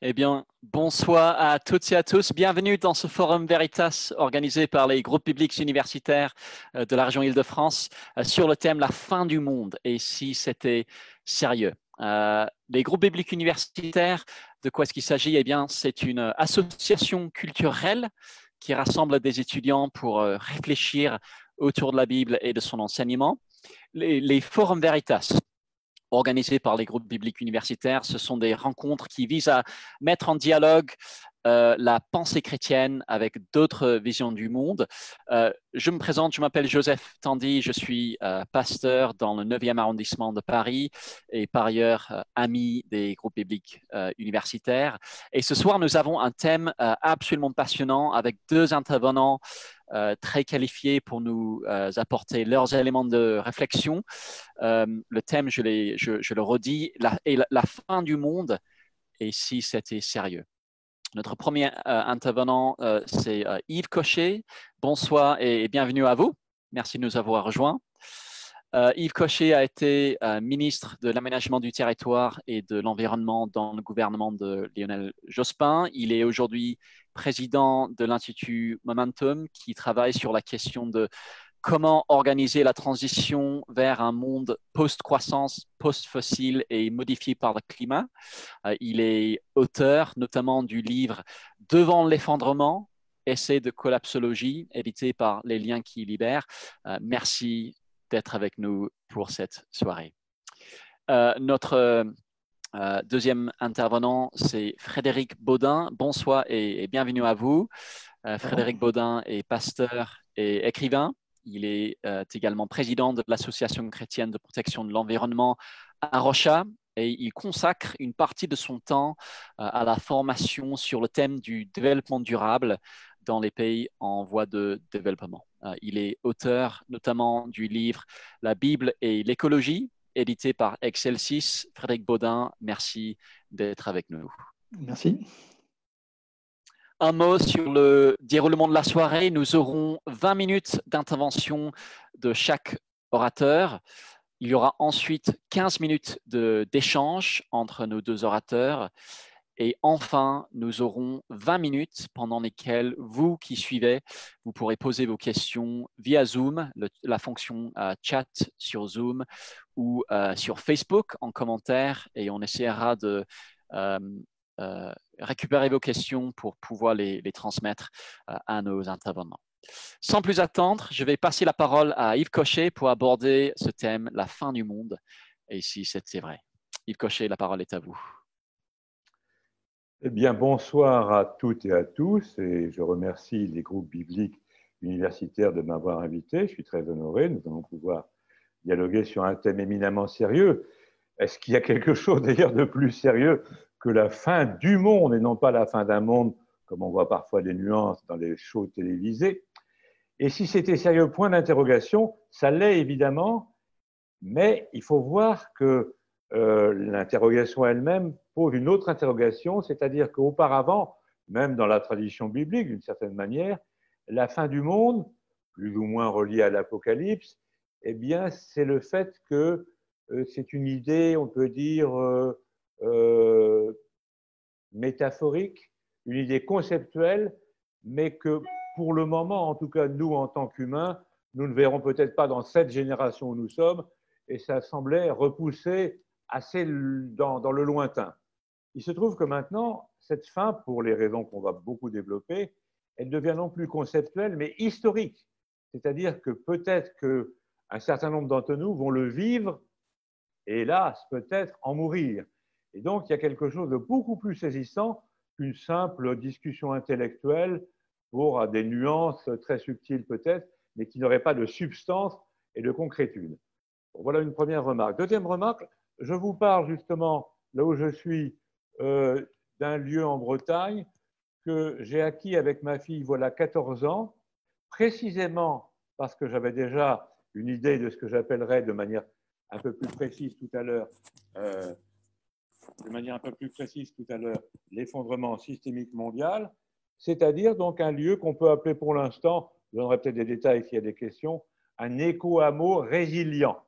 Eh bien, bonsoir à toutes et à tous. Bienvenue dans ce Forum Veritas organisé par les groupes bibliques universitaires de la région Île-de-France sur le thème « La fin du monde » et si c'était sérieux. Les groupes bibliques universitaires, de quoi est-ce qu'il s'agit? Eh bien, c'est une association culturelle qui rassemble des étudiants pour réfléchir autour de la Bible et de son enseignement. Les Forums Veritas, organisés par les groupes bibliques universitaires. Ce sont des rencontres qui visent à mettre en dialogue la pensée chrétienne avec d'autres visions du monde. Je me présente, je m'appelle Joseph Tandy, je suis pasteur dans le 9e arrondissement de Paris et par ailleurs ami des groupes bibliques universitaires. Et ce soir, nous avons un thème absolument passionnant avec deux intervenants très qualifiés pour nous apporter leurs éléments de réflexion. Le thème, je le redis, la fin du monde et si c'était sérieux. Notre premier intervenant, c'est Yves Cochet. Bonsoir et bienvenue à vous. Merci de nous avoir rejoints. Yves Cochet a été ministre de l'Aménagement du territoire et de l'Environnement dans le gouvernement de Lionel Jospin. Il est aujourd'hui président de l'Institut Momentum qui travaille sur la question de comment organiser la transition vers un monde post-croissance, post-fossile et modifié par le climat. Il est auteur notamment du livre Devant l'effondrement, essai de collapsologie, édité par Les Liens qui libèrent. Merci d'être avec nous pour cette soirée. Notre deuxième intervenant, c'est Frédéric Baudin. Bonsoir et bienvenue à vous. Frédéric Baudin est pasteur et écrivain. Il est également président de l'Association chrétienne de protection de l'environnement à Rocha et il consacre une partie de son temps à la formation sur le thème du développement durable dans les pays en voie de développement. Il est auteur notamment du livre La Bible et l'écologie, édité par Excelsis. Frédéric Baudin, merci d'être avec nous. Merci. Un mot sur le déroulement de la soirée. Nous aurons 20 minutes d'intervention de chaque orateur. Il y aura ensuite 15 minutes d'échange entre nos deux orateurs. Et enfin, nous aurons 20 minutes pendant lesquelles vous qui suivez, vous pourrez poser vos questions via Zoom, la fonction chat sur Zoom ou sur Facebook en commentaire et on essaiera de récupérer vos questions pour pouvoir les transmettre à nos intervenants. Sans plus attendre, je vais passer la parole à Yves Cochet pour aborder ce thème, la fin du monde, et si c'est vrai. Yves Cochet, la parole est à vous. Eh bien, bonsoir à toutes et à tous, et je remercie les groupes bibliques universitaires de m'avoir invité. Je suis très honoré, nous allons pouvoir dialoguer sur un thème éminemment sérieux. Est-ce qu'il y a quelque chose d'ailleurs de plus sérieux que la fin du monde et non pas la fin d'un monde, comme on voit parfois des nuances dans les shows télévisés? Et si c'était sérieux, point d'interrogation, ça l'est évidemment, mais il faut voir que l'interrogation elle-même pose une autre interrogation, c'est-à-dire qu'auparavant, même dans la tradition biblique, d'une certaine manière, la fin du monde, plus ou moins reliée à l'Apocalypse, eh bien, c'est le fait que c'est une idée, on peut dire, métaphorique, une idée conceptuelle, mais que pour le moment, en tout cas nous en tant qu'humains, nous ne verrons peut-être pas dans cette génération où nous sommes, et ça semblait repousser assez dans le lointain. Il se trouve que maintenant, cette fin, pour les raisons qu'on va beaucoup développer, elle devient non plus conceptuelle, mais historique. C'est-à-dire que peut-être qu'un certain nombre d'entre nous vont le vivre, et hélas, peut-être en mourir. Et donc, il y a quelque chose de beaucoup plus saisissant qu'une simple discussion intellectuelle pour des nuances très subtiles peut-être, mais qui n'auraient pas de substance et de concrétude. Voilà une première remarque. Deuxième remarque, je vous parle justement, là où je suis, d'un lieu en Bretagne que j'ai acquis avec ma fille voilà 14 ans, précisément parce que j'avais déjà une idée de ce que j'appellerais de manière un peu plus précise tout à l'heure, l'effondrement systémique mondial, c'est-à-dire donc un lieu qu'on peut appeler pour l'instant, je donnerai peut-être des détails s'il y a des questions, un éco-hameau résilient.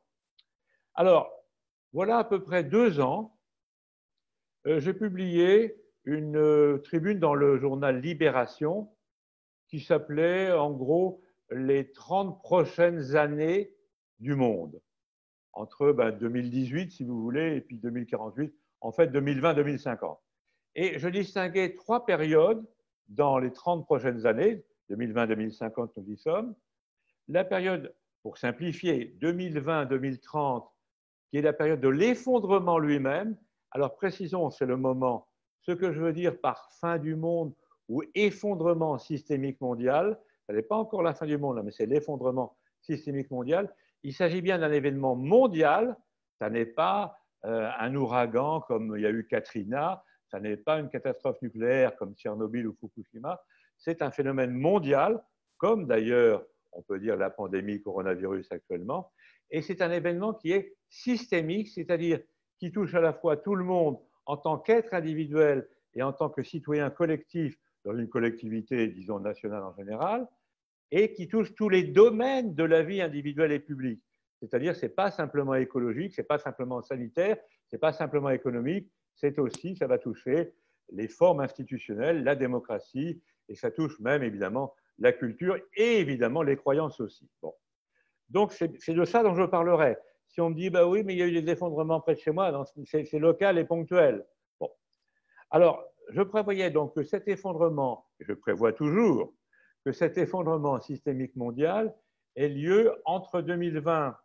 Alors, voilà à peu près 2 ans, j'ai publié une tribune dans le journal Libération qui s'appelait en gros les 30 prochaines années du monde, entre 2018 si vous voulez et puis 2048, en fait 2020-2050. Et je distinguais 3 périodes dans les 30 prochaines années, 2020-2050 nous y sommes. La période, pour simplifier, 2020-2030, qui est la période de l'effondrement lui-même. Alors précisons, c'est le moment, ce que je veux dire par fin du monde ou effondrement systémique mondial, ce n'est pas encore la fin du monde, mais c'est l'effondrement systémique mondial. Il s'agit bien d'un événement mondial, ça n'est pas un ouragan comme il y a eu Katrina, ça n'est pas une catastrophe nucléaire comme Tchernobyl ou Fukushima, c'est un phénomène mondial, comme d'ailleurs on peut dire la pandémie coronavirus actuellement, et c'est un événement qui est systémique, c'est-à-dire qui touche à la fois tout le monde en tant qu'être individuel et en tant que citoyen collectif dans une collectivité, disons, nationale en général, et qui touche tous les domaines de la vie individuelle et publique. C'est-à-dire que ce n'est pas simplement écologique, ce n'est pas simplement sanitaire, ce n'est pas simplement économique, c'est aussi, ça va toucher les formes institutionnelles, la démocratie, et ça touche même évidemment la culture et évidemment les croyances aussi. Bon. Donc c'est de ça dont je parlerai. Si on me dit, bah oui, mais il y a eu des effondrements près de chez moi, c'est local et ponctuel. Bon. Alors, je prévoyais donc que cet effondrement, je prévois toujours, que cet effondrement systémique mondial ait lieu entre 2020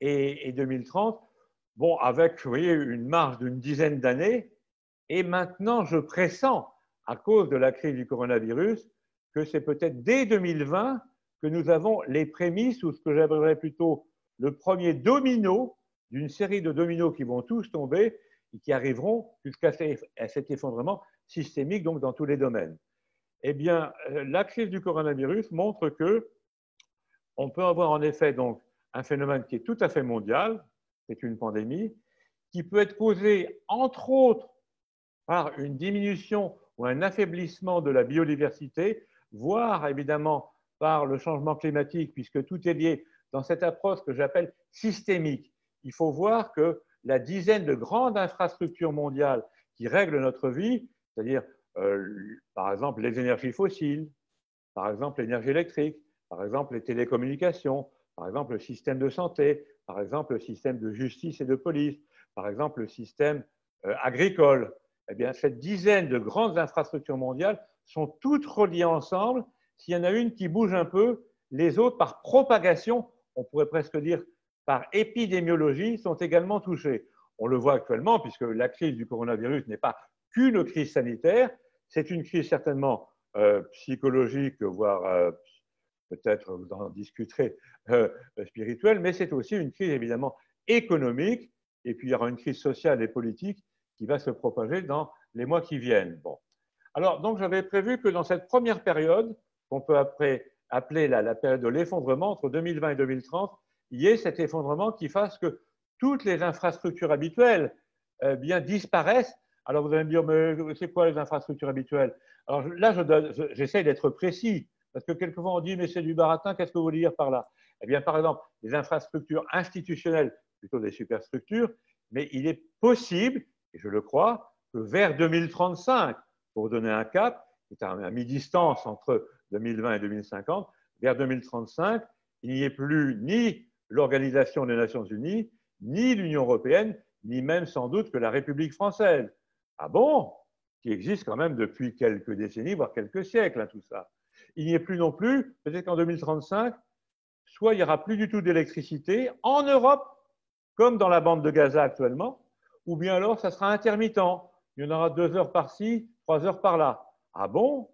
et 2030, bon, avec, vous voyez, une marge d'une dizaine d'années. Et maintenant, je pressens, à cause de la crise du coronavirus, que c'est peut-être dès 2020 que nous avons les prémices, ou ce que j'appellerais plutôt le premier domino d'une série de dominos qui vont tous tomber et qui arriveront jusqu'à cet effondrement systémique, donc dans tous les domaines. Eh bien, la crise du coronavirus montre que on peut avoir en effet donc un phénomène qui est tout à fait mondial, c'est une pandémie, qui peut être causée entre autres par une diminution ou un affaiblissement de la biodiversité, voire évidemment par le changement climatique, puisque tout est lié dans cette approche que j'appelle systémique. Il faut voir que la dizaine de grandes infrastructures mondiales qui règlent notre vie, c'est-à-dire par exemple les énergies fossiles, par exemple l'énergie électrique, par exemple les télécommunications, par exemple le système de santé, par exemple le système de justice et de police, par exemple le système agricole. Eh bien, cette dizaine de grandes infrastructures mondiales sont toutes reliées ensemble. S'il y en a une qui bouge un peu, les autres, par propagation, on pourrait presque dire par épidémiologie, sont également touchées. On le voit actuellement, puisque la crise du coronavirus n'est pas qu'une crise sanitaire, c'est une crise certainement psychologique, voire peut-être vous en discuterez, spirituelle, mais c'est aussi une crise évidemment économique, et puis il y aura une crise sociale et politique qui va se propager dans les mois qui viennent. Bon. Alors, donc, j'avais prévu que dans cette première période, qu'on peut appeler la période de l'effondrement, entre 2020 et 2030, il y ait cet effondrement qui fasse que toutes les infrastructures habituelles bien disparaissent. Alors, vous allez me dire, mais c'est quoi les infrastructures habituelles? Alors là, j'essaie d'être précis, parce que quelquefois on dit, mais c'est du baratin, qu'est-ce que vous voulez dire par là? Eh bien, par exemple, les infrastructures institutionnelles, plutôt des superstructures, mais il est possible, et je le crois, que vers 2035, pour donner un cap, qui est à mi-distance entre 2020 et 2050, vers 2035, il n'y ait plus ni l'Organisation des Nations Unies, ni l'Union européenne, ni même sans doute que la République française. Ah bon? Qui existe quand même depuis quelques décennies, voire quelques siècles, hein, tout ça. Il n'y ait plus non plus, peut-être qu'en 2035, soit il n'y aura plus du tout d'électricité en Europe, comme dans la bande de Gaza actuellement, ou bien alors ça sera intermittent. Il y en aura 2 heures par-ci, 3 heures par-là. Ah bon?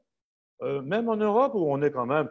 Même en Europe, où on est quand même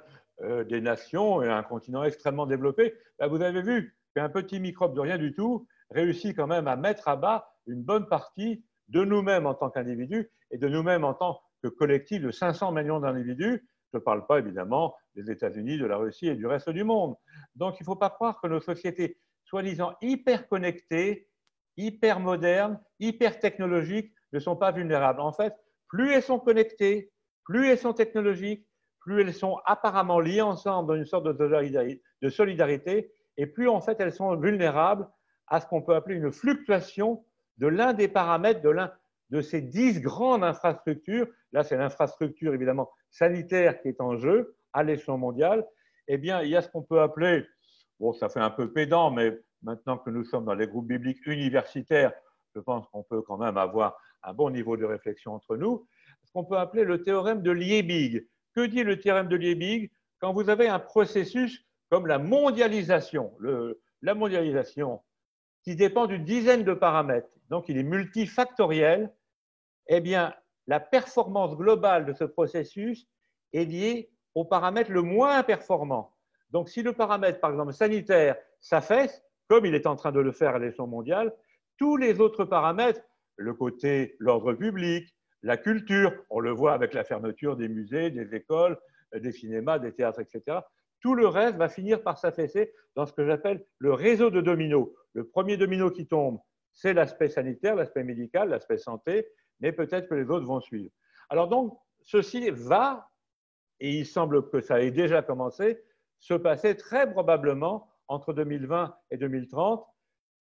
des nations et un continent extrêmement développé, là, vous avez vu qu'un petit microbe de rien du tout réussit quand même à mettre à bas une bonne partie de nous-mêmes en tant qu'individus et de nous-mêmes en tant que collectif de 500 millions d'individus. Je ne parle pas évidemment des États-Unis, de la Russie et du reste du monde. Donc il ne faut pas croire que nos sociétés, soi-disant hyper connectées, hyper modernes, hyper technologiques, ne sont pas vulnérables. En fait, plus elles sont connectées, plus elles sont technologiques, plus elles sont apparemment liées ensemble dans une sorte de solidarité, et plus en fait elles sont vulnérables à ce qu'on peut appeler une fluctuation de l'un des paramètres de ces 10 grandes infrastructures. Là, c'est l'infrastructure évidemment sanitaire qui est en jeu à l'échelon mondial. Eh bien, il y a ce qu'on peut appeler, bon, ça fait un peu pédant, mais maintenant que nous sommes dans les groupes bibliques universitaires, je pense qu'on peut quand même avoir un bon niveau de réflexion entre nous, ce qu'on peut appeler le théorème de Liebig. Que dit le théorème de Liebig? Quand vous avez un processus comme la mondialisation, la mondialisation qui dépend d'une dizaine de paramètres, donc il est multifactoriel, eh bien, la performance globale de ce processus est liée au paramètre le moins performant. Donc, si le paramètre, par exemple, sanitaire, s'affaisse, comme il est en train de le faire à l'échelon mondial, tous les autres paramètres, le côté, l'ordre public, la culture, on le voit avec la fermeture des musées, des écoles, des cinémas, des théâtres, etc., tout le reste va finir par s'affaisser dans ce que j'appelle le réseau de dominos. Le premier domino qui tombe, c'est l'aspect sanitaire, l'aspect médical, l'aspect santé, mais peut-être que les autres vont suivre. Alors donc, ceci va, et il semble que ça ait déjà commencé, se passer très probablement entre 2020 et 2030.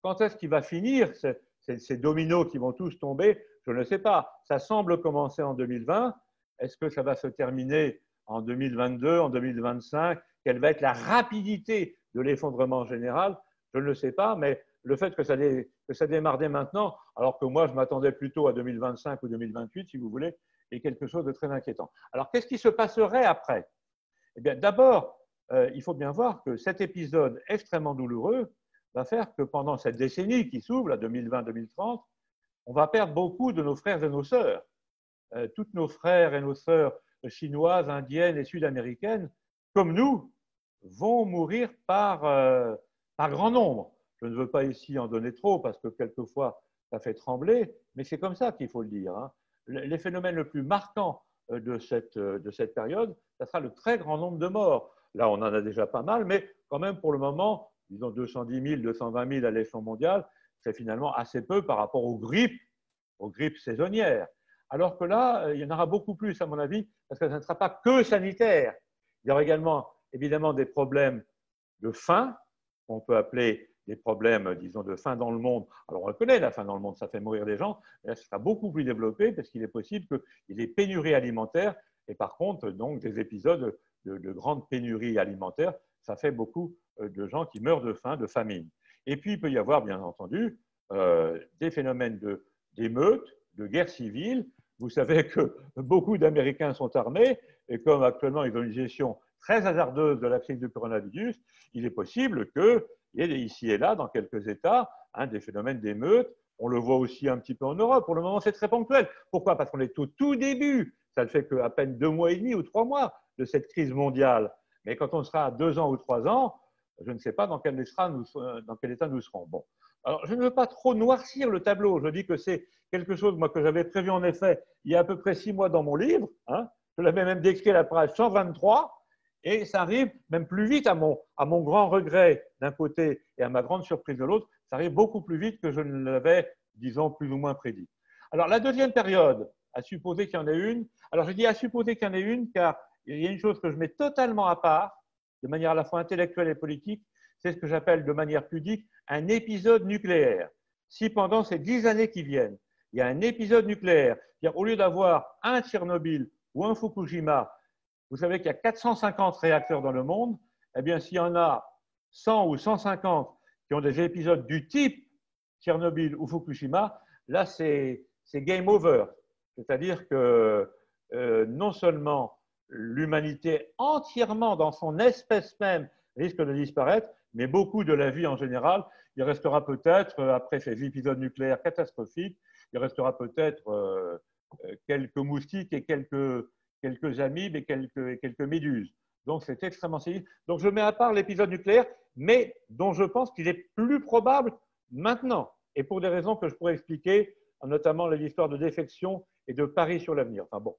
Quand est-ce qu'il va finir ces dominos qui vont tous tomber? Je ne sais pas. Ça semble commencer en 2020. Est-ce que ça va se terminer en 2022, en 2025? Quelle va être la rapidité de l'effondrement général? Je ne le sais pas, mais le fait que ça démarre dès maintenant, alors que moi je m'attendais plutôt à 2025 ou 2028, si vous voulez, est quelque chose de très inquiétant. Alors qu'est-ce qui se passerait après? Eh bien, d'abord, il faut bien voir que cet épisode extrêmement douloureux va faire que pendant cette décennie qui s'ouvre, la 2020-2030, on va perdre beaucoup de nos frères et nos sœurs. Toutes nos frères et nos sœurs chinoises, indiennes et sud-américaines, comme nous, vont mourir par grand nombre. Je ne veux pas ici en donner trop parce que quelquefois ça fait trembler, mais c'est comme ça qu'il faut le dire. Hein. Les phénomènes les plus marquants de cette période, ça sera le très grand nombre de morts. Là, on en a déjà pas mal, mais quand même pour le moment, disons 210 000, 220 000 à l'échelon mondial, c'est finalement assez peu par rapport aux grippes saisonnières. Alors que là, il y en aura beaucoup plus, à mon avis, parce que ça ne sera pas que sanitaire. Il y aura également, évidemment, des problèmes de faim, qu'on peut appeler des problèmes, disons, de faim dans le monde. Alors, on le connaît, la faim dans le monde, ça fait mourir des gens, mais là, ce sera beaucoup plus développé parce qu'il est possible qu'il y ait pénurie alimentaire et par contre, donc, des épisodes de grande pénurie alimentaire, ça fait beaucoup de gens qui meurent de faim, de famine. Et puis, il peut y avoir, bien entendu, des phénomènes d'émeutes, de guerre civile. Vous savez que beaucoup d'Américains sont armés et comme actuellement ils ont une gestion très hasardeuse de la crise du coronavirus, il est possible qu'il y ait ici et là, dans quelques États, des phénomènes d'émeutes. On le voit aussi un petit peu en Europe. Pour le moment, c'est très ponctuel. Pourquoi? Parce qu'on est au tout début. Ça ne fait qu'à peine 2 mois et demi ou 3 mois de cette crise mondiale. Mais quand on sera à 2 ans ou 3 ans, je ne sais pas dans quel état nous serons. Bon. Alors, je ne veux pas trop noircir le tableau. Je dis que c'est quelque chose moi, que j'avais prévu en effet il y a à peu près 6 mois dans mon livre. Hein. Je l'avais même décrit à la page 123. Et ça arrive même plus vite à mon grand regret d'un côté et à ma grande surprise de l'autre. Ça arrive beaucoup plus vite que je ne l'avais, disons, plus ou moins prédit. Alors, la deuxième période, à supposer qu'il y en ait une. Alors, je dis à supposer qu'il y en ait une car il y a une chose que je mets totalement à part, de manière à la fois intellectuelle et politique, c'est ce que j'appelle de manière pudique un épisode nucléaire. Si pendant ces 10 années qui viennent, il y a un épisode nucléaire, c'est-à-dire au lieu d'avoir un Tchernobyl ou un Fukushima, vous savez qu'il y a 450 réacteurs dans le monde, eh bien s'il y en a 100 ou 150 qui ont des épisodes du type Tchernobyl ou Fukushima, là c'est game over. C'est-à-dire que non seulement l'humanité entièrement dans son espèce même risque de disparaître, mais beaucoup de la vie en général. Il restera peut-être, après ces épisodes nucléaires catastrophiques, il restera peut-être quelques moustiques et quelques amibes et quelques méduses. Donc c'est extrêmement sévère. Donc je mets à part l'épisode nucléaire, mais dont je pense qu'il est plus probable maintenant, et pour des raisons que je pourrais expliquer, notamment l'histoire de défection et de paris sur l'avenir. Enfin bon.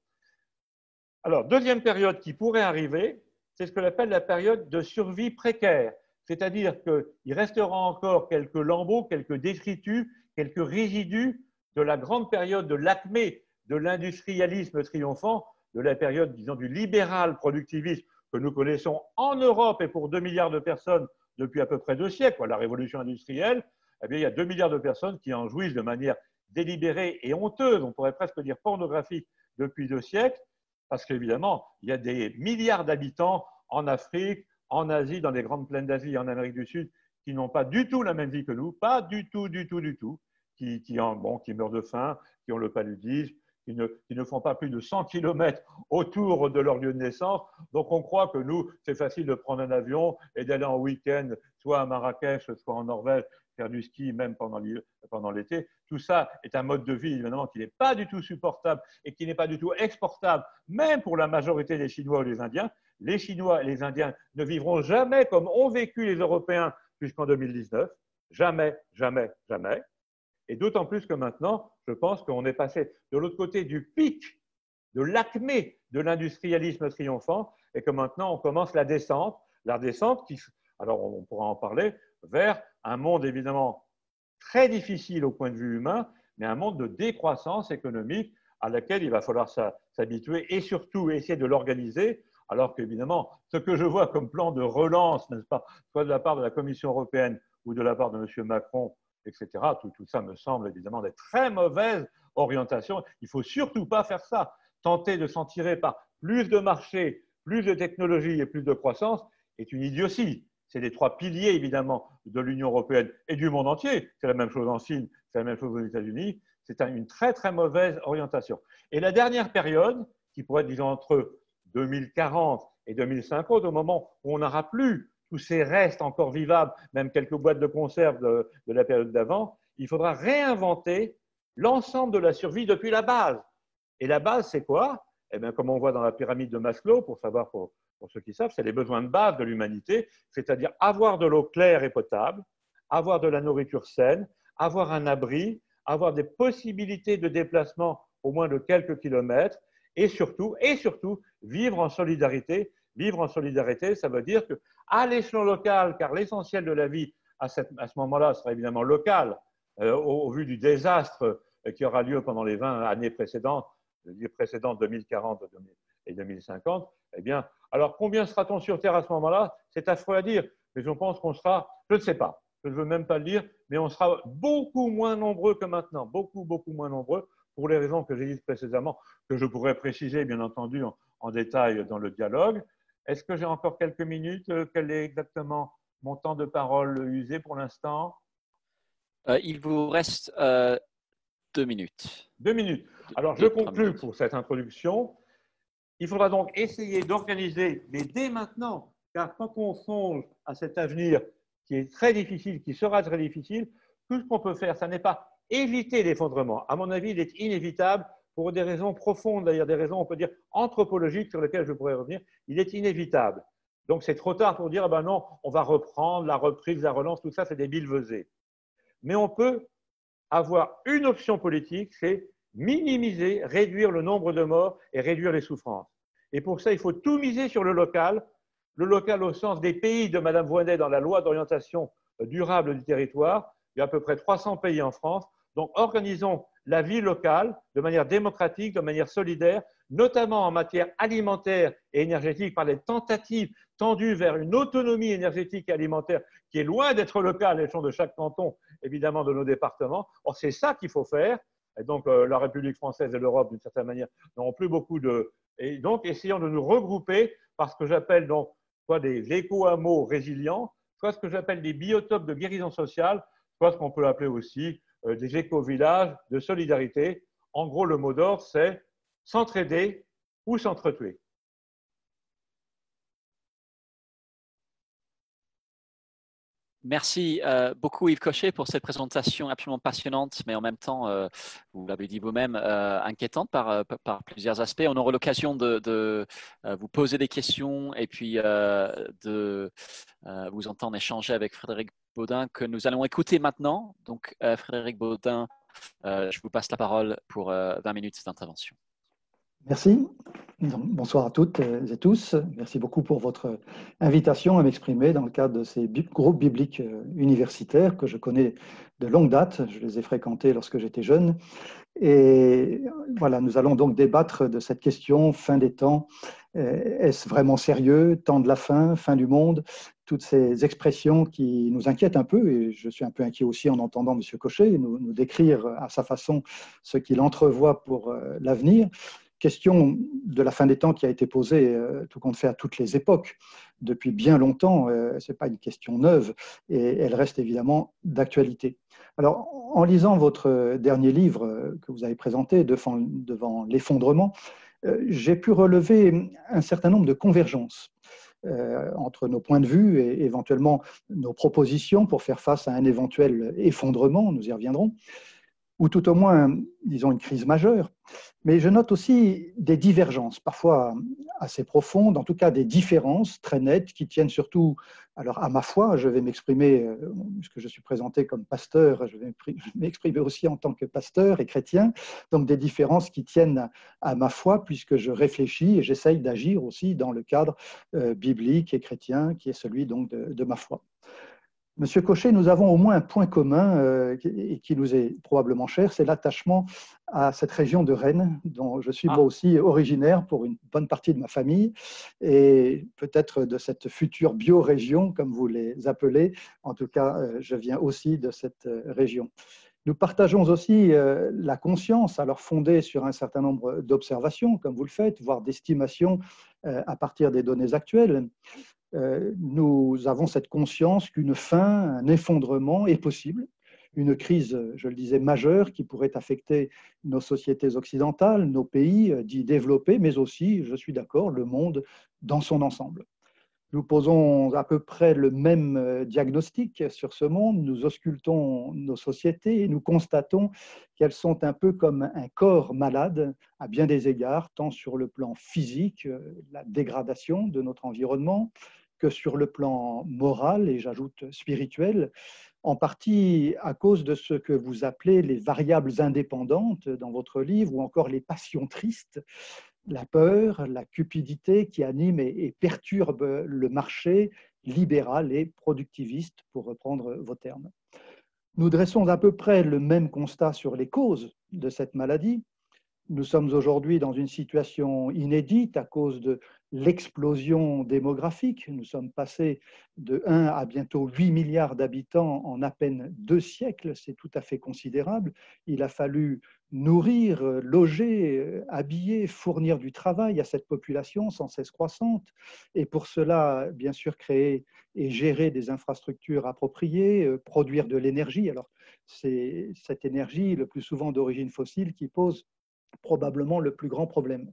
Alors, deuxième période qui pourrait arriver, c'est ce que l'on appelle la période de survie précaire. C'est-à-dire qu'il restera encore quelques lambeaux, quelques détritus, quelques résidus de la grande période de l'acmé de l'industrialisme triomphant, de la période, disons, du libéral productivisme que nous connaissons en Europe et pour 2 milliards de personnes depuis à peu près 2 siècles, la révolution industrielle, eh bien, il y a 2 milliards de personnes qui en jouissent de manière délibérée et honteuse, on pourrait presque dire pornographique, depuis 2 siècles, parce qu'évidemment, il y a des milliards d'habitants en Afrique, en Asie, dans les grandes plaines d'Asie et en Amérique du Sud, qui n'ont pas du tout la même vie que nous, pas du tout, qui meurent de faim, qui ont le paludisme, qui ne font pas plus de 100 km autour de leur lieu de naissance. Donc on croit que nous, c'est facile de prendre un avion et d'aller en week-end, soit à Marrakech, soit en Norvège, faire du ski, même pendant l'été. Tout ça est un mode de vie, évidemment, qui n'est pas du tout supportable et qui n'est pas du tout exportable, même pour la majorité des Chinois ou des Indiens. Les Chinois et les Indiens ne vivront jamais comme ont vécu les Européens jusqu'en 2019. Jamais, jamais, jamais. Et d'autant plus que maintenant, je pense qu'on est passé de l'autre côté du pic, de l'acmé de l'industrialisme triomphant, et que maintenant on commence la descente qui, alors on pourra en parler, vers un monde évidemment très difficile au point de vue humain, mais un monde de décroissance économique à laquelle il va falloir s'habituer et surtout essayer de l'organiser, alors qu'évidemment, ce que je vois comme plan de relance, n'est-ce pas, soit de la part de la Commission européenne ou de la part de M. Macron, etc., tout ça me semble évidemment des très mauvaises orientations. Il ne faut surtout pas faire ça. Tenter de s'en tirer par plus de marché, plus de technologie et plus de croissance est une idiotie. C'est les 3 piliers, évidemment, de l'Union européenne et du monde entier. C'est la même chose en Chine, c'est la même chose aux États-Unis. C'est une très, très mauvaise orientation. Et la dernière période, qui pourrait être, disons, entre 2040 et 2050, au moment où on n'aura plus tous ces restes encore vivables, même quelques boîtes de conserve de la période d'avant, il faudra réinventer l'ensemble de la survie depuis la base. Et la base, c'est quoi? Eh bien, comme on voit dans la pyramide de Maslow, pour savoir pour ceux qui savent, c'est les besoins de base de l'humanité, c'est-à-dire avoir de l'eau claire et potable, avoir de la nourriture saine, avoir un abri, avoir des possibilités de déplacement au moins de quelques kilomètres, et surtout, vivre en solidarité. Vivre en solidarité, ça veut dire qu'à l'échelon local, car l'essentiel de la vie à ce moment-là sera évidemment local, au vu du désastre qui aura lieu pendant les 20 années précédentes, 2040 et 2050, eh bien, alors combien sera-t-on sur Terre à ce moment-là? C'est affreux à dire, mais je pense qu'on sera, je ne sais pas, je ne veux même pas le dire, mais on sera beaucoup moins nombreux que maintenant, beaucoup moins nombreux, pour les raisons que j'ai dites précédemment, que je pourrais préciser, bien entendu, en détail dans le dialogue. Est-ce que j'ai encore quelques minutes? Quel est exactement mon temps de parole usé pour l'instant? Il vous reste 2 minutes. 2 minutes. Alors, je conclus pour cette introduction. Il faudra donc essayer d'organiser, mais dès maintenant, car quand on songe à cet avenir qui est très difficile, qui sera très difficile, tout ce qu'on peut faire, ça n'est pas éviter l'effondrement. À mon avis, il est inévitable pour des raisons profondes, d'ailleurs des raisons, on peut dire, anthropologiques sur lesquelles je pourrais revenir. Il est inévitable. Donc, c'est trop tard pour dire, ah ben non, on va reprendre la reprise, la relance, tout ça, c'est des billevesées. Mais on peut avoir une option politique, c'est minimiser, réduire le nombre de morts et réduire les souffrances. Et pour ça, il faut tout miser sur le local au sens des pays de Mme Voynet dans la loi d'orientation durable du territoire. Il y a à peu près 300 pays en France. Donc, organisons la vie locale de manière démocratique, de manière solidaire, notamment en matière alimentaire et énergétique, par les tentatives tendues vers une autonomie énergétique et alimentaire qui est loin d'être locale à l'échelon de chaque canton, évidemment de nos départements. Or, c'est ça qu'il faut faire. Et donc, la République française et l'Europe, d'une certaine manière, n'auront plus beaucoup de… Et donc, essayons de nous regrouper par ce que j'appelle donc soit des éco-hameaux résilients, soit ce que j'appelle des biotopes de guérison sociale, soit ce qu'on peut appeler aussi des éco-villages de solidarité. En gros, le mot d'ordre, c'est s'entraider ou s'entretuer. Merci beaucoup Yves Cochet pour cette présentation absolument passionnante, mais en même temps, vous l'avez dit vous-même, inquiétante par plusieurs aspects. On aura l'occasion de vous poser des questions et puis de vous entendre échanger avec Frédéric Baudin que nous allons écouter maintenant. Donc Frédéric Baudin, je vous passe la parole pour 20 minutes d'intervention. Merci. Bonsoir à toutes et tous. Merci beaucoup pour votre invitation à m'exprimer dans le cadre de ces groupes bibliques universitaires que je connais de longue date. Je les ai fréquentés lorsque j'étais jeune Et voilà, nous allons donc débattre de cette question, fin des temps. Est-ce vraiment sérieux? Temps de la fin, fin du monde? Toutes ces expressions qui nous inquiètent un peu, et je suis un peu inquiet aussi en entendant M. Cochet nous décrire à sa façon ce qu'il entrevoit pour l'avenir. Question de la fin des temps qui a été posée, tout compte fait, à toutes les époques, depuis bien longtemps. Ce n'est pas une question neuve, et elle reste évidemment d'actualité. Alors, en lisant votre dernier livre que vous avez présenté, Devant l'effondrement, j'ai pu relever un certain nombre de convergences entre nos points de vue et éventuellement nos propositions pour faire face à un éventuel effondrement, nous y reviendrons, ou tout au moins, disons, une crise majeure. Mais je note aussi des divergences, parfois assez profondes, en tout cas des différences très nettes qui tiennent surtout alors, à ma foi. Je vais m'exprimer, puisque je suis présenté comme pasteur, je vais m'exprimer aussi en tant que pasteur et chrétien, donc des différences qui tiennent à ma foi, puisque je réfléchis et j'essaye d'agir aussi dans le cadre biblique et chrétien, qui est celui donc de ma foi. Monsieur Cochet, nous avons au moins un point commun et qui nous est probablement cher, c'est l'attachement à cette région de Rennes, dont je suis moi aussi originaire pour une bonne partie de ma famille, et peut-être de cette future biorégion, comme vous les appelez. En tout cas, je viens aussi de cette région. Nous partageons aussi la conscience, alors fondée sur un certain nombre d'observations, comme vous le faites, voire d'estimations à partir des données actuelles. Nous avons cette conscience qu'une fin, un effondrement est possible, une crise, je le disais, majeure qui pourrait affecter nos sociétés occidentales, nos pays dits développés, mais aussi, je suis d'accord, le monde dans son ensemble. Nous posons à peu près le même diagnostic sur ce monde, nous auscultons nos sociétés et nous constatons qu'elles sont un peu comme un corps malade à bien des égards, tant sur le plan physique, la dégradation de notre environnement, que sur le plan moral et j'ajoute spirituel, en partie à cause de ce que vous appelez les variables indépendantes dans votre livre ou encore les passions tristes, la peur, la cupidité qui anime et perturbe le marché libéral et productiviste, pour reprendre vos termes. Nous dressons à peu près le même constat sur les causes de cette maladie. Nous sommes aujourd'hui dans une situation inédite à cause de l'explosion démographique. Nous sommes passés de 1 à bientôt 8 milliards d'habitants en à peine 2 siècles. C'est tout à fait considérable. Il a fallu nourrir, loger, habiller, fournir du travail à cette population sans cesse croissante. Et pour cela, bien sûr, créer et gérer des infrastructures appropriées, produire de l'énergie. Alors, c'est cette énergie, le plus souvent d'origine fossile, qui pose probablement le plus grand problème.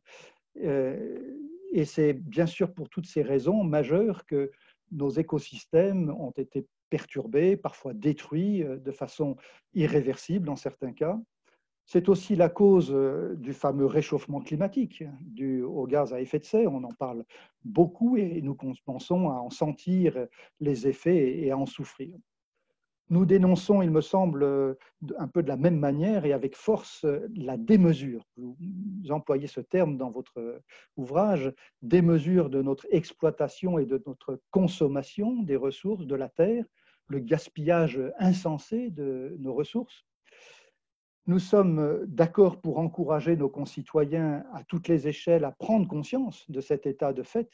Et c'est bien sûr pour toutes ces raisons majeures que nos écosystèmes ont été perturbés, parfois détruits de façon irréversible dans certains cas. C'est aussi la cause du fameux réchauffement climatique, dû aux gaz à effet de serre. On en parle beaucoup et nous commençons à en sentir les effets et à en souffrir. Nous dénonçons, il me semble, un peu de la même manière et avec force la démesure. Vous employez ce terme dans votre ouvrage, démesure de notre exploitation et de notre consommation des ressources de la terre, le gaspillage insensé de nos ressources. Nous sommes d'accord pour encourager nos concitoyens à toutes les échelles à prendre conscience de cet état de fait,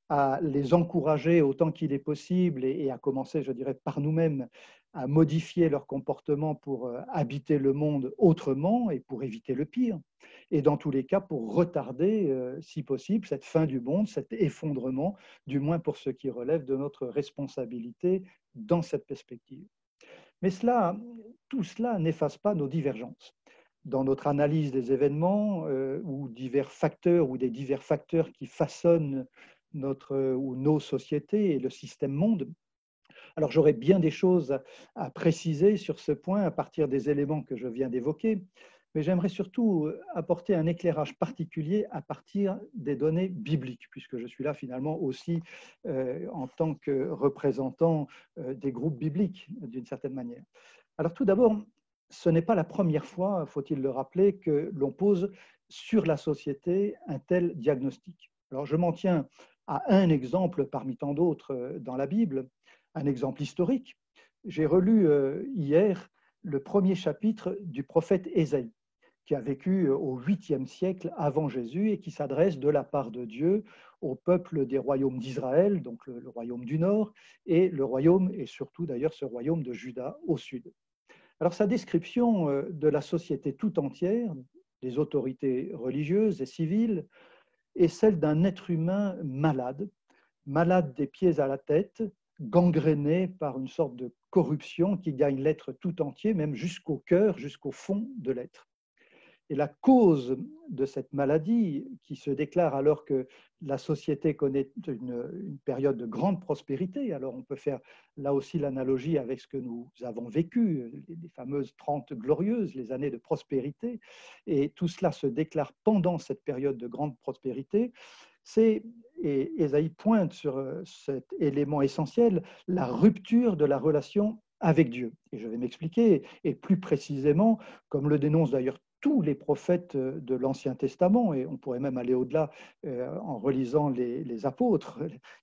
à les encourager autant qu'il est possible et à commencer, je dirais, par nous-mêmes, à modifier leur comportement pour habiter le monde autrement et pour éviter le pire. Et dans tous les cas, pour retarder, si possible, cette fin du monde, cet effondrement, du moins pour ce qui relève de notre responsabilité dans cette perspective. Mais tout cela n'efface pas nos divergences. Dans notre analyse des événements ou divers facteurs ou des divers facteurs qui façonnent notre ou nos sociétés et le système monde. Alors j'aurais bien des choses à préciser sur ce point à partir des éléments que je viens d'évoquer, mais j'aimerais surtout apporter un éclairage particulier à partir des données bibliques, puisque je suis là finalement aussi en tant que représentant des groupes bibliques d'une certaine manière. Alors tout d'abord, ce n'est pas la première fois, faut-il le rappeler, que l'on pose sur la société un tel diagnostic. Alors je m'en tiens à un exemple parmi tant d'autres dans la Bible, un exemple historique. J'ai relu hier le premier chapitre du prophète Ésaïe. qui a vécu au 8e siècle avant Jésus et qui s'adresse de la part de Dieu au peuple des royaumes d'Israël, donc le royaume du Nord, et le royaume, et surtout d'ailleurs ce royaume de Juda au sud. Alors sa description de la société tout entière, des autorités religieuses et civiles, est celle d'un être humain malade, malade des pieds à la tête, gangréné par une sorte de corruption qui gagne l'être tout entier, même jusqu'au cœur, jusqu'au fond de l'être. Et la cause de cette maladie, qui se déclare alors que la société connaît une période de grande prospérité, alors on peut faire là aussi l'analogie avec ce que nous avons vécu, les fameuses 30 glorieuses, les années de prospérité, et tout cela se déclare pendant cette période de grande prospérité, c'est, et Ésaïe pointe sur cet élément essentiel, la rupture de la relation avec Dieu. Et je vais m'expliquer, et plus précisément, comme le dénoncent d'ailleurs tous les prophètes de l'Ancien Testament, et on pourrait même aller au-delà en relisant les apôtres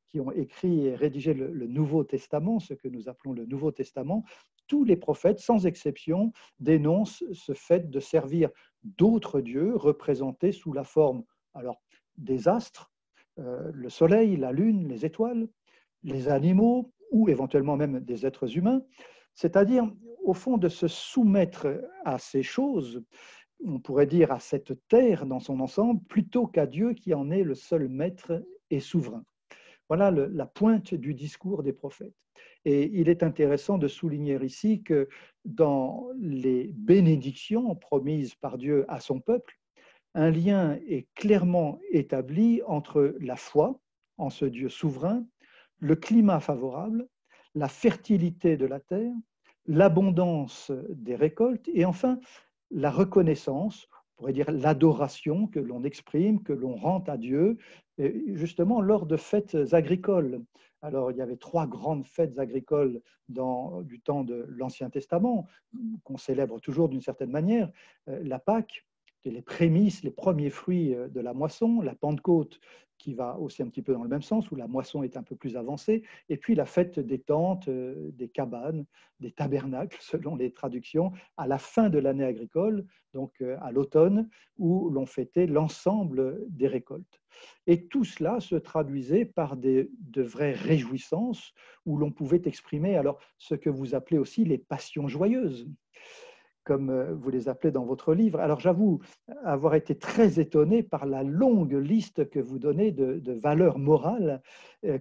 qui ont écrit et rédigé le Nouveau Testament, ce que nous appelons le Nouveau Testament, tous les prophètes, sans exception, dénoncent ce fait de servir d'autres dieux représentés sous la forme alors, des astres, le soleil, la lune, les étoiles, les animaux ou éventuellement même des êtres humains, c'est-à-dire au fond de se soumettre à ces choses, on pourrait dire à cette terre dans son ensemble, plutôt qu'à Dieu qui en est le seul maître et souverain. Voilà la pointe du discours des prophètes. Et il est intéressant de souligner ici que dans les bénédictions promises par Dieu à son peuple, un lien est clairement établi entre la foi en ce Dieu souverain, le climat favorable, la fertilité de la terre, l'abondance des récoltes et enfin la reconnaissance, on pourrait dire l'adoration que l'on exprime, que l'on rend à Dieu, justement lors de fêtes agricoles. Alors, il y avait 3 grandes fêtes agricoles du temps de l'Ancien Testament, qu'on célèbre toujours d'une certaine manière. La Pâque, les prémices, les premiers fruits de la moisson, la Pentecôte, qui va aussi un petit peu dans le même sens, où la moisson est un peu plus avancée, et puis la fête des tentes, des cabanes, des tabernacles, selon les traductions, à la fin de l'année agricole, donc à l'automne, où l'on fêtait l'ensemble des récoltes. Et tout cela se traduisait par de vraies réjouissances, où l'on pouvait exprimer alors ce que vous appelez aussi les passions joyeuses, comme vous les appelez dans votre livre. Alors j'avoue avoir été très étonné par la longue liste que vous donnez de valeurs morales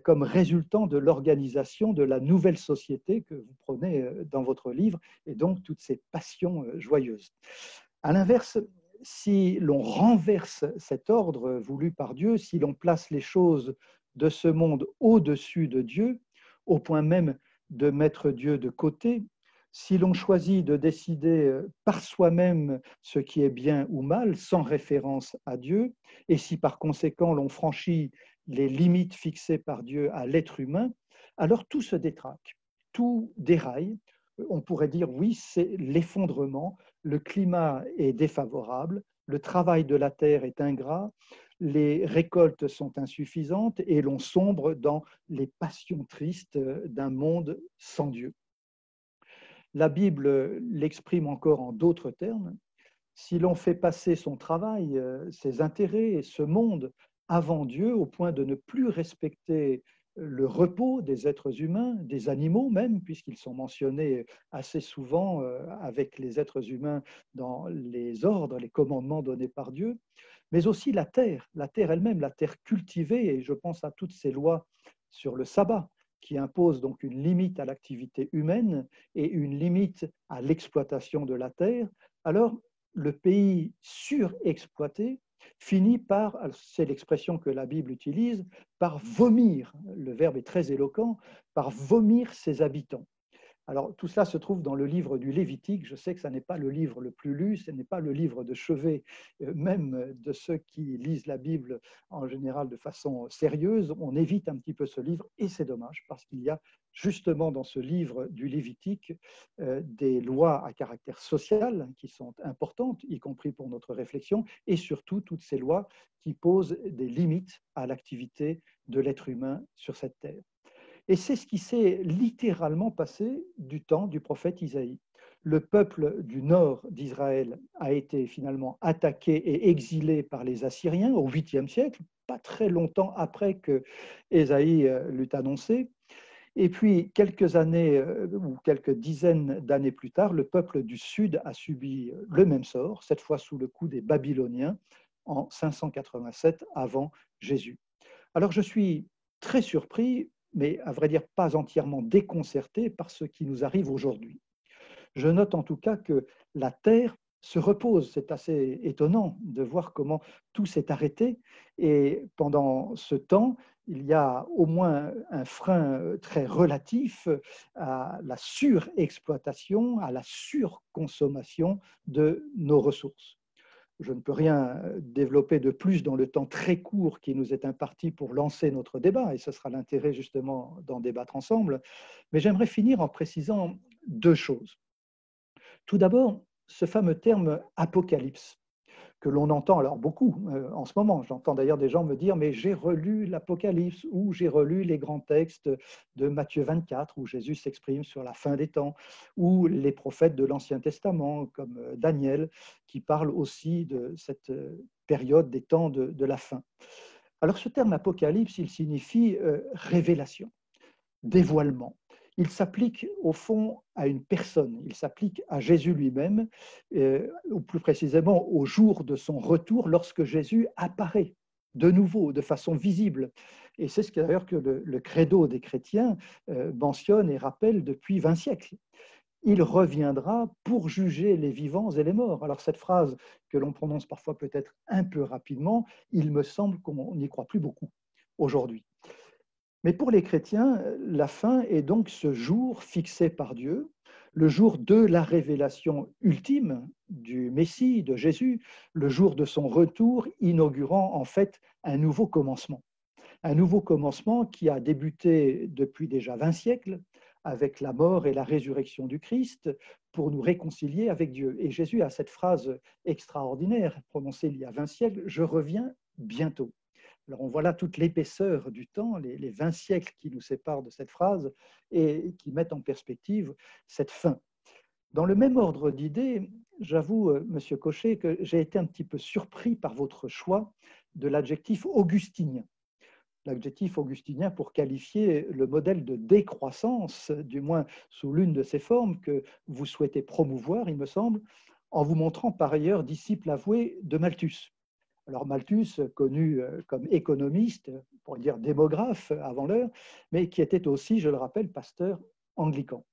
comme résultant de l'organisation de la nouvelle société que vous prenez dans votre livre, et donc toutes ces passions joyeuses. À l'inverse, si l'on renverse cet ordre voulu par Dieu, si l'on place les choses de ce monde au-dessus de Dieu, au point même de mettre Dieu de côté, si l'on choisit de décider par soi-même ce qui est bien ou mal, sans référence à Dieu, et si par conséquent l'on franchit les limites fixées par Dieu à l'être humain, alors tout se détraque, tout déraille. On pourrait dire oui, c'est l'effondrement, le climat est défavorable, le travail de la terre est ingrat, les récoltes sont insuffisantes et l'on sombre dans les passions tristes d'un monde sans Dieu. La Bible l'exprime encore en d'autres termes. Si l'on fait passer son travail, ses intérêts, ce monde avant Dieu, au point de ne plus respecter le repos des êtres humains, des animaux même, puisqu'ils sont mentionnés assez souvent avec les êtres humains dans les ordres, les commandements donnés par Dieu, mais aussi la terre elle-même, la terre cultivée, et je pense à toutes ces lois sur le sabbat, qui impose donc une limite à l'activité humaine et une limite à l'exploitation de la terre, alors le pays surexploité finit par, c'est l'expression que la Bible utilise, par vomir, le verbe est très éloquent, par vomir ses habitants. Alors, tout cela se trouve dans le livre du Lévitique. Je sais que ce n'est pas le livre le plus lu, ce n'est pas le livre de chevet, même de ceux qui lisent la Bible en général de façon sérieuse. On évite un petit peu ce livre et c'est dommage parce qu'il y a justement dans ce livre du Lévitique des lois à caractère social qui sont importantes, y compris pour notre réflexion, et surtout toutes ces lois qui posent des limites à l'activité de l'être humain sur cette terre. Et c'est ce qui s'est littéralement passé du temps du prophète Isaïe. le peuple du nord d'Israël a été finalement attaqué et exilé par les Assyriens au 8e siècle, pas très longtemps après que Ésaïe l'eut annoncé. Et puis, quelques années ou quelques dizaines d'années plus tard, le peuple du Sud a subi le même sort, cette fois sous le coup des Babyloniens, en 587 avant Jésus. Alors, je suis très surpris, mais à vrai dire pas entièrement déconcerté par ce qui nous arrive aujourd'hui. Je note en tout cas que la Terre se repose. C'est assez étonnant de voir comment tout s'est arrêté. Et pendant ce temps, il y a au moins un frein très relatif à la surexploitation, à la surconsommation de nos ressources. Je ne peux rien développer de plus dans le temps très court qui nous est imparti pour lancer notre débat, et ce sera l'intérêt justement d'en débattre ensemble. Mais j'aimerais finir en précisant deux choses. Tout d'abord, ce fameux terme apocalypse, que l'on entend alors beaucoup en ce moment. J'entends d'ailleurs des gens me dire, mais j'ai relu l'Apocalypse ou j'ai relu les grands textes de Matthieu 24 où Jésus s'exprime sur la fin des temps, ou les prophètes de l'Ancien Testament comme Daniel qui parle aussi de cette période des temps de la fin. Alors ce terme apocalypse, il signifie révélation, dévoilement. Il s'applique au fond à une personne, il s'applique à Jésus lui-même, ou plus précisément au jour de son retour, lorsque Jésus apparaît de nouveau, de façon visible. Et c'est ce que d'ailleurs que le credo des chrétiens mentionne et rappelle depuis 20 siècles. Il reviendra pour juger les vivants et les morts. Alors cette phrase que l'on prononce parfois peut-être un peu rapidement, il me semble qu'on n'y croit plus beaucoup aujourd'hui. Mais pour les chrétiens, la fin est donc ce jour fixé par Dieu, le jour de la révélation ultime du Messie, de Jésus, le jour de son retour, inaugurant en fait un nouveau commencement. Un nouveau commencement qui a débuté depuis déjà 20 siècles avec la mort et la résurrection du Christ pour nous réconcilier avec Dieu. Et Jésus a cette phrase extraordinaire prononcée il y a 20 siècles, « Je reviens bientôt ». Alors on voit là toute l'épaisseur du temps, les 20 siècles qui nous séparent de cette phrase et qui mettent en perspective cette fin. Dans le même ordre d'idées, j'avoue, Monsieur Cochet, que j'ai été un petit peu surpris par votre choix de l'adjectif augustinien. L'adjectif augustinien pour qualifier le modèle de décroissance, du moins sous l'une de ses formes que vous souhaitez promouvoir, il me semble, en vous montrant par ailleurs disciple avoué de Malthus. Alors Malthus, connu comme économiste, pour dire démographe avant l'heure, mais qui était aussi, je le rappelle, pasteur anglican.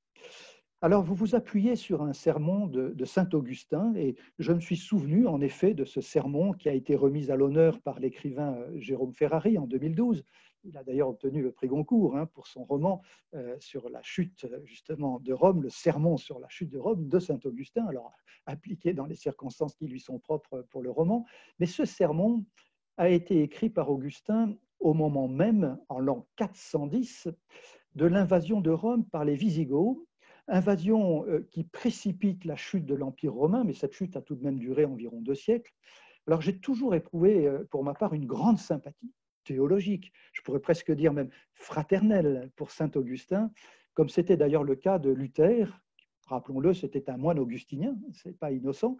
Alors vous vous appuyez sur un sermon de Saint Augustin, et je me suis souvenu en effet de ce sermon qui a été remis à l'honneur par l'écrivain Jérôme Ferrari en 2012. Il a d'ailleurs obtenu le prix Goncourt pour son roman sur la chute justement de Rome, le sermon sur la chute de Rome de Saint Augustin, alors appliqué dans les circonstances qui lui sont propres pour le roman. Mais ce sermon a été écrit par Augustin au moment même, en l'an 410, de l'invasion de Rome par les Wisigoths, invasion qui précipite la chute de l'Empire romain, mais cette chute a tout de même duré environ 2 siècles. Alors j'ai toujours éprouvé pour ma part une grande sympathie théologique, je pourrais presque dire même fraternelle pour saint Augustin, comme c'était d'ailleurs le cas de Luther, rappelons-le, c'était un moine augustinien, c'est pas innocent,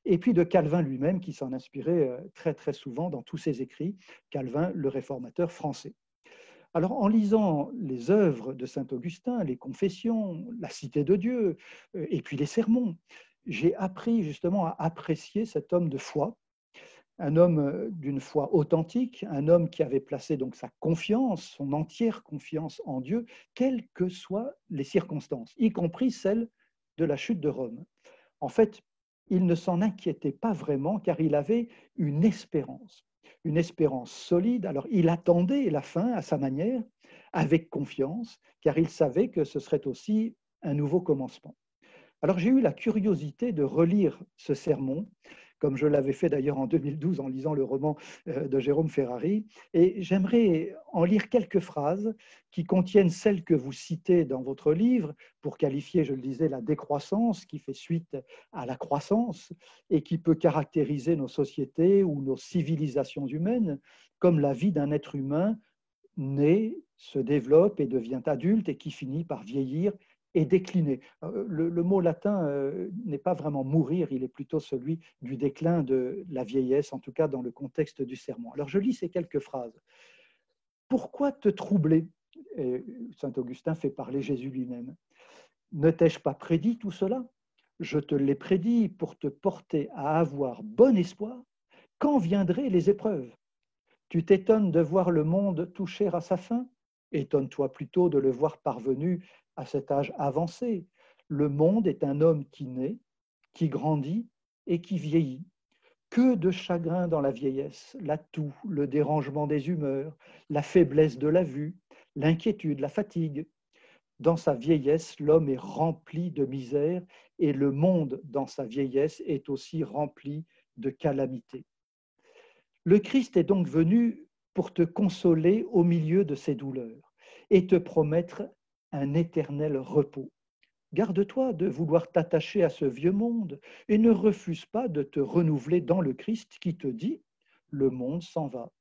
et puis de Calvin lui-même qui s'en inspirait très très souvent dans tous ses écrits, Calvin le réformateur français. Alors en lisant les œuvres de saint Augustin, les confessions, la Cité de Dieu, et puis les sermons, j'ai appris justement à apprécier cet homme de foi, un homme d'une foi authentique, un homme qui avait placé donc sa confiance, son entière confiance en Dieu, quelles que soient les circonstances, y compris celles de la chute de Rome. En fait, il ne s'en inquiétait pas vraiment car il avait une espérance solide. Alors il attendait la fin à sa manière, avec confiance, car il savait que ce serait aussi un nouveau commencement. Alors j'ai eu la curiosité de relire ce sermon, comme je l'avais fait d'ailleurs en 2012 en lisant le roman de Jérôme Ferrari, et j'aimerais en lire quelques phrases qui contiennent celles que vous citez dans votre livre pour qualifier, je le disais, la décroissance qui fait suite à la croissance et qui peut caractériser nos sociétés ou nos civilisations humaines comme la vie d'un être humain né, se développe et devient adulte et qui finit par vieillir et décliner. Le mot latin n'est pas vraiment mourir, il est plutôt celui du déclin de la vieillesse, en tout cas dans le contexte du sermon. Alors je lis ces quelques phrases. Pourquoi te troubler? Et saint Augustin fait parler Jésus lui-même. Ne t'ai-je pas prédit tout cela? Je te l'ai prédit pour te porter à avoir bon espoir quand viendraient les épreuves. Tu t'étonnes de voir le monde toucher à sa fin? Étonne-toi plutôt de le voir parvenu à cet âge avancé. Le monde est un homme qui naît, qui grandit et qui vieillit. Que de chagrin dans la vieillesse, la toux, le dérangement des humeurs, la faiblesse de la vue, l'inquiétude, la fatigue. Dans sa vieillesse, l'homme est rempli de misère et le monde, dans sa vieillesse, est aussi rempli de calamités. Le Christ est donc venu pour te consoler au milieu de ces douleurs et te promettre un éternel repos. Garde-toi de vouloir t'attacher à ce vieux monde et ne refuse pas de te renouveler dans le Christ qui te dit « le monde s'en va ».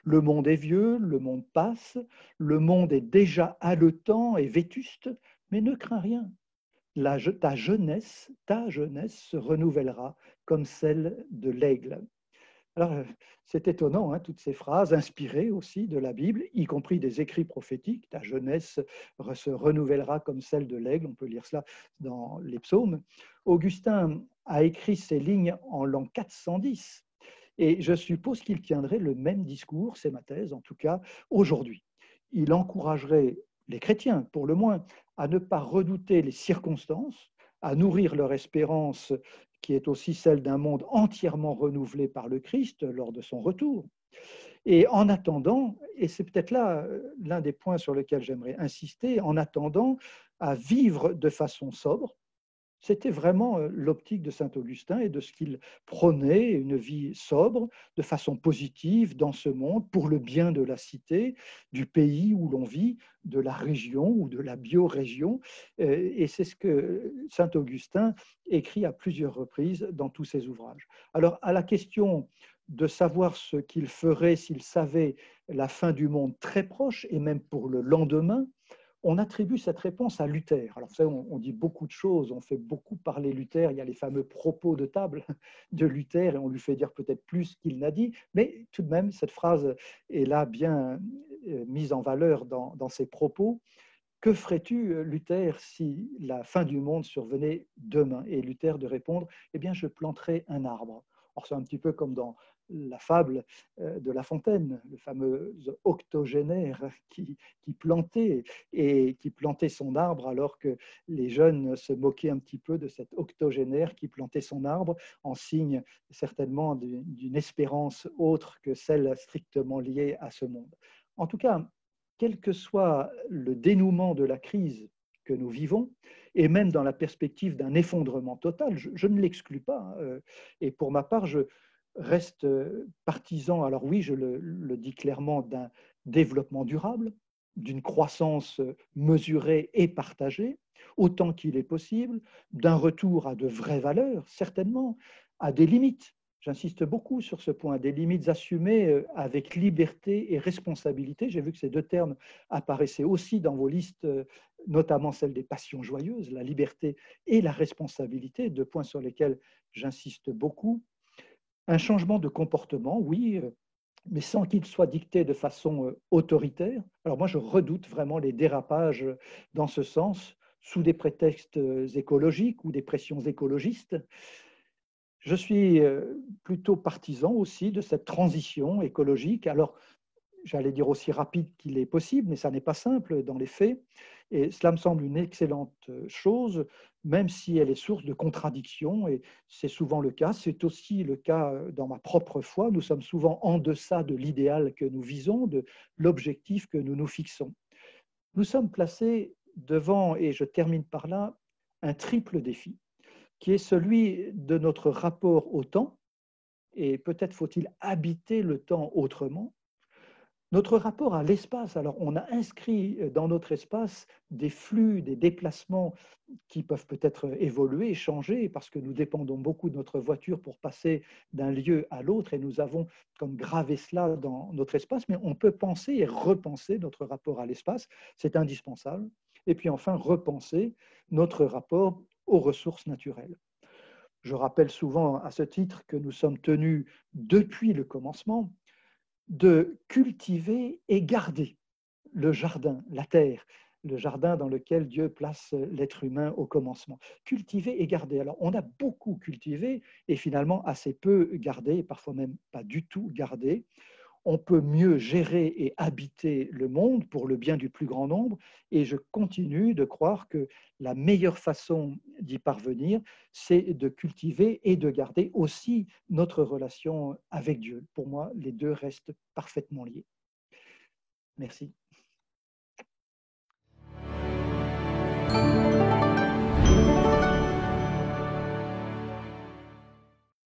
Le monde est vieux, le monde passe, le monde est déjà haletant et vétuste, mais ne crains rien. Ta jeunesse se renouvellera comme celle de l'aigle. Alors, c'est étonnant, hein, toutes ces phrases inspirées aussi de la Bible, y compris des écrits prophétiques. Ta jeunesse se renouvellera comme celle de l'aigle, on peut lire cela dans les psaumes. Augustin a écrit ces lignes en l'an 410, et je suppose qu'il tiendrait le même discours, c'est ma thèse en tout cas, aujourd'hui. Il encouragerait les chrétiens, pour le moins, à ne pas redouter les circonstances, à nourrir leur espérance qui est aussi celle d'un monde entièrement renouvelé par le Christ lors de son retour. Et en attendant, et c'est peut-être là l'un des points sur lesquels j'aimerais insister, en attendant à vivre de façon sobre. C'était vraiment l'optique de saint Augustin et de ce qu'il prônait, une vie sobre, de façon positive dans ce monde, pour le bien de la cité, du pays où l'on vit, de la région ou de la biorégion. Et c'est ce que saint Augustin écrit à plusieurs reprises dans tous ses ouvrages. Alors, à la question de savoir ce qu'il ferait s'il savait la fin du monde très proche, et même pour le lendemain, on attribue cette réponse à Luther. Alors, vous savez, on dit beaucoup de choses, on fait beaucoup parler Luther, il y a les fameux propos de table de Luther, et on lui fait dire peut-être plus qu'il n'a dit, mais tout de même, cette phrase est là bien mise en valeur dans ses propos. Que ferais-tu, Luther, si la fin du monde survenait demain? Et Luther de répondre, eh bien, je planterais un arbre. Or, c'est un petit peu comme dans la fable de La Fontaine, le fameux octogénaire qui plantait son arbre alors que les jeunes se moquaient un petit peu de cet octogénaire qui plantait son arbre en signe certainement d'une espérance autre que celle strictement liée à ce monde. En tout cas, quel que soit le dénouement de la crise que nous vivons, et même dans la perspective d'un effondrement total, je ne l'exclus pas. Et pour ma part, je reste partisan, alors oui, je le dis clairement, d'un développement durable, d'une croissance mesurée et partagée, autant qu'il est possible, d'un retour à de vraies valeurs, certainement, à des limites. J'insiste beaucoup sur ce point, des limites assumées avec liberté et responsabilité. J'ai vu que ces deux termes apparaissaient aussi dans vos listes, notamment celle des passions joyeuses, la liberté et la responsabilité, deux points sur lesquels j'insiste beaucoup. Un changement de comportement, oui, mais sans qu'il soit dicté de façon autoritaire. Alors moi, je redoute vraiment les dérapages dans ce sens, sous des prétextes écologiques ou des pressions écologistes. Je suis plutôt partisan aussi de cette transition écologique. Alors, j'allais dire aussi rapide qu'il est possible, mais ça n'est pas simple dans les faits. Et cela me semble une excellente chose, même si elle est source de contradictions, et c'est souvent le cas. C'est aussi le cas dans ma propre foi. Nous sommes souvent en deçà de l'idéal que nous visons, de l'objectif que nous nous fixons. Nous sommes placés devant, et je termine par là, un triple défi, qui est celui de notre rapport au temps, et peut-être faut-il habiter le temps autrement. Notre rapport à l'espace, alors on a inscrit dans notre espace des flux, des déplacements qui peuvent peut-être évoluer, changer, parce que nous dépendons beaucoup de notre voiture pour passer d'un lieu à l'autre, et nous avons comme gravé cela dans notre espace, mais on peut penser et repenser notre rapport à l'espace, c'est indispensable. Et puis enfin, repenser notre rapport aux ressources naturelles. Je rappelle souvent à ce titre que nous sommes tenus, depuis le commencement, de cultiver et garder le jardin, la terre, le jardin dans lequel Dieu place l'être humain au commencement. Cultiver et garder. Alors, on a beaucoup cultivé et finalement assez peu gardé, parfois même pas du tout gardé. On peut mieux gérer et habiter le monde pour le bien du plus grand nombre, et je continue de croire que la meilleure façon d'y parvenir, c'est de cultiver et de garder aussi notre relation avec Dieu. Pour moi, les deux restent parfaitement liés. Merci.